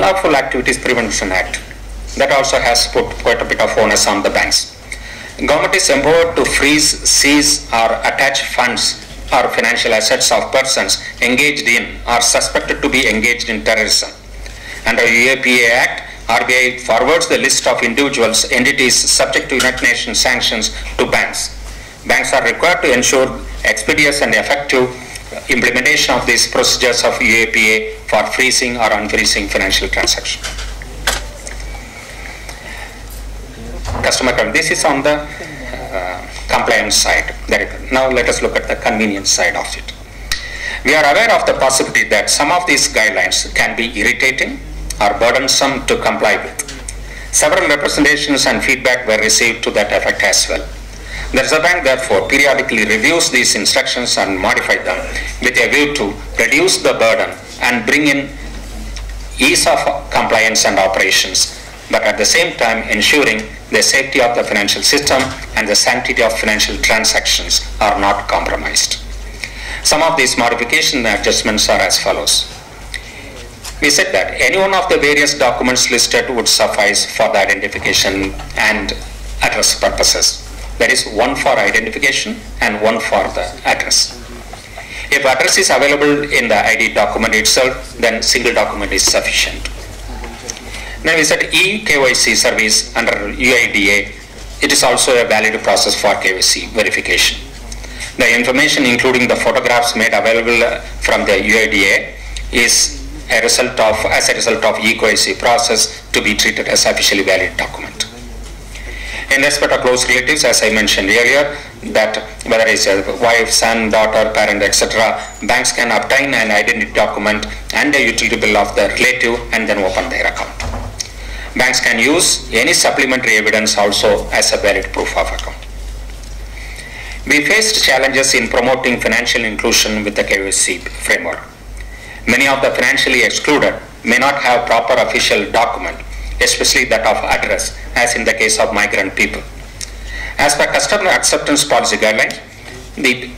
Unlawful Activities Prevention Act, that also has put quite a bit of onus on the banks. Government is empowered to freeze, seize or attach funds or financial assets of persons engaged in or suspected to be engaged in terrorism. Under UAPA Act, RBI forwards the list of individuals, entities subject to United Nations sanctions to banks. Banks are required to ensure expeditious and effective implementation of these procedures of UAPA for freezing or unfreezing financial transactions. This is on the compliance side. Now let us look at the convenience side of it. We are aware of the possibility that some of these guidelines can be irritating or burdensome to comply with. Several representations and feedback were received to that effect as well. The Reserve Bank therefore periodically reviews these instructions and modify them with a view to reduce the burden and bring in ease of compliance and operations, but at the same time ensuring the safety of the financial system and the sanctity of financial transactions are not compromised. Some of these modification and adjustments are as follows. We said that any one of the various documents listed would suffice for the identification and address purposes. That is, one for identification and one for the address. If address is available in the ID document itself, then single document is sufficient. Now we said eKYC service under UIDA, it is also a valid process for KYC verification. The information including the photographs made available from the UIDA is as a result of eKYC process to be treated as officially valid document. In respect of close relatives, as I mentioned earlier, that whether it's a wife, son, daughter, parent, etc., banks can obtain an identity document and a utility bill of the relative and then open their account. Banks can use any supplementary evidence also as a valid proof of account. We faced challenges in promoting financial inclusion with the KYC framework. Many of the financially excluded may not have proper official document, especially that of address, as in the case of migrant people. As per customer acceptance policy guidelines, the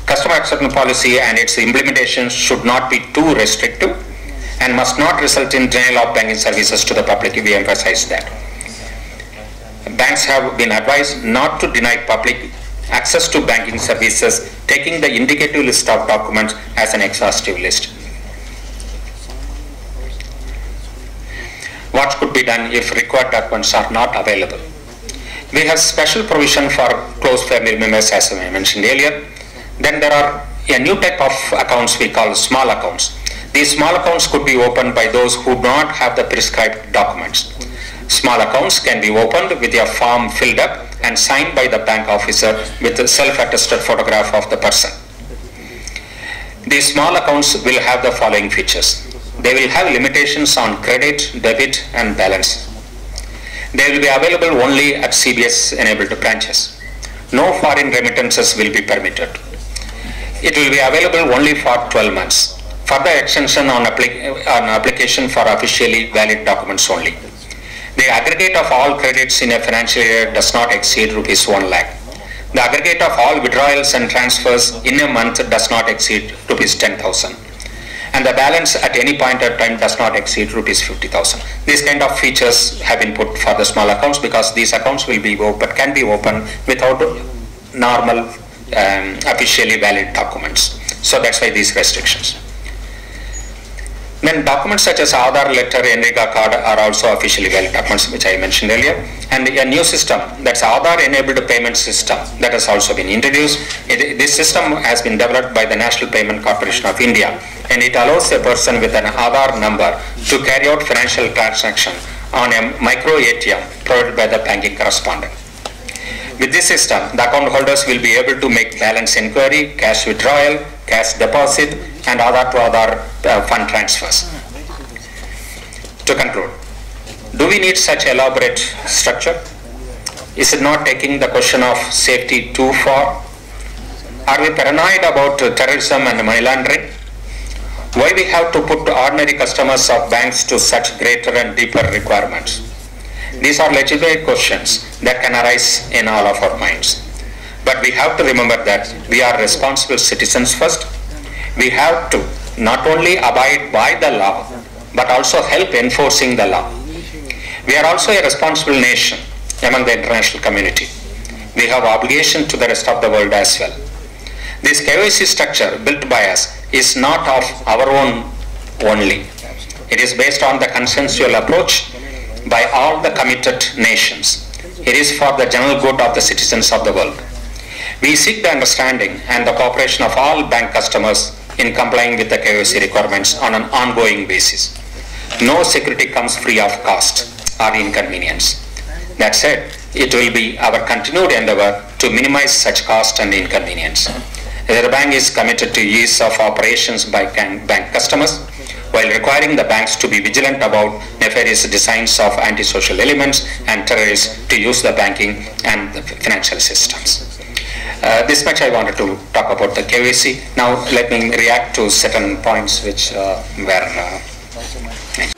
customer acceptance policy and its implementation should not be too restrictive and must not result in denial of banking services to the public. We emphasize that. Banks have been advised not to deny public access to banking services, taking the indicative list of documents as an exhaustive list. What could be done if required documents are not available? We have special provision for close family members, as I mentioned earlier. Then there are a new type of accounts we call small accounts. These small accounts could be opened by those who do not have the prescribed documents. Small accounts can be opened with a form filled up and signed by the bank officer with a self-attested photograph of the person. These small accounts will have the following features. They will have limitations on credit, debit and balance. They will be available only at CBS enabled branches. No foreign remittances will be permitted. It will be available only for 12 months. Further extension on application for officially valid documents only. The aggregate of all credits in a financial year does not exceed rupees 1 lakh. The aggregate of all withdrawals and transfers in a month does not exceed rupees 10,000. And the balance at any point of time does not exceed rupees 50,000. These kind of features have been put for the small accounts because these accounts will be open, can be opened without normal officially valid documents. So that's why these restrictions. Then documents such as Aadhaar letter, NREGA card are also officially valid documents, which I mentioned earlier. And a new system, that's Aadhaar enabled payment system, that has also been introduced. This system has been developed by the National Payment Corporation of India, and it allows a person with an Aadhaar number to carry out financial transaction on a micro ATM provided by the banking correspondent. With this system, the account holders will be able to make balance inquiry, cash withdrawal, cash deposit, and Aadhaar to Aadhaar fund transfers. To conclude, do we need such elaborate structure? Is it not taking the question of safety too far? Are we paranoid about terrorism and money laundering? Why we have to put ordinary customers of banks to such greater and deeper requirements? These are legitimate questions that can arise in all of our minds. But we have to remember that we are responsible citizens first. We have to not only abide by the law, but also help enforcing the law. We are also a responsible nation among the international community. We have obligation to the rest of the world as well. This KYC structure built by us is not of our own only. It is based on the consensual approach by all the committed nations. It is for the general good of the citizens of the world. We seek the understanding and the cooperation of all bank customers in complying with the KYC requirements on an ongoing basis. No security comes free of cost or inconvenience. That said, it will be our continued endeavor to minimize such cost and inconvenience. The bank is committed to ease of operations by bank customers, while requiring the banks to be vigilant about nefarious designs of antisocial elements and terrorists to use the banking and the financial systems. This much I wanted to talk about the KYC. Now let me react to certain points which were mentioned.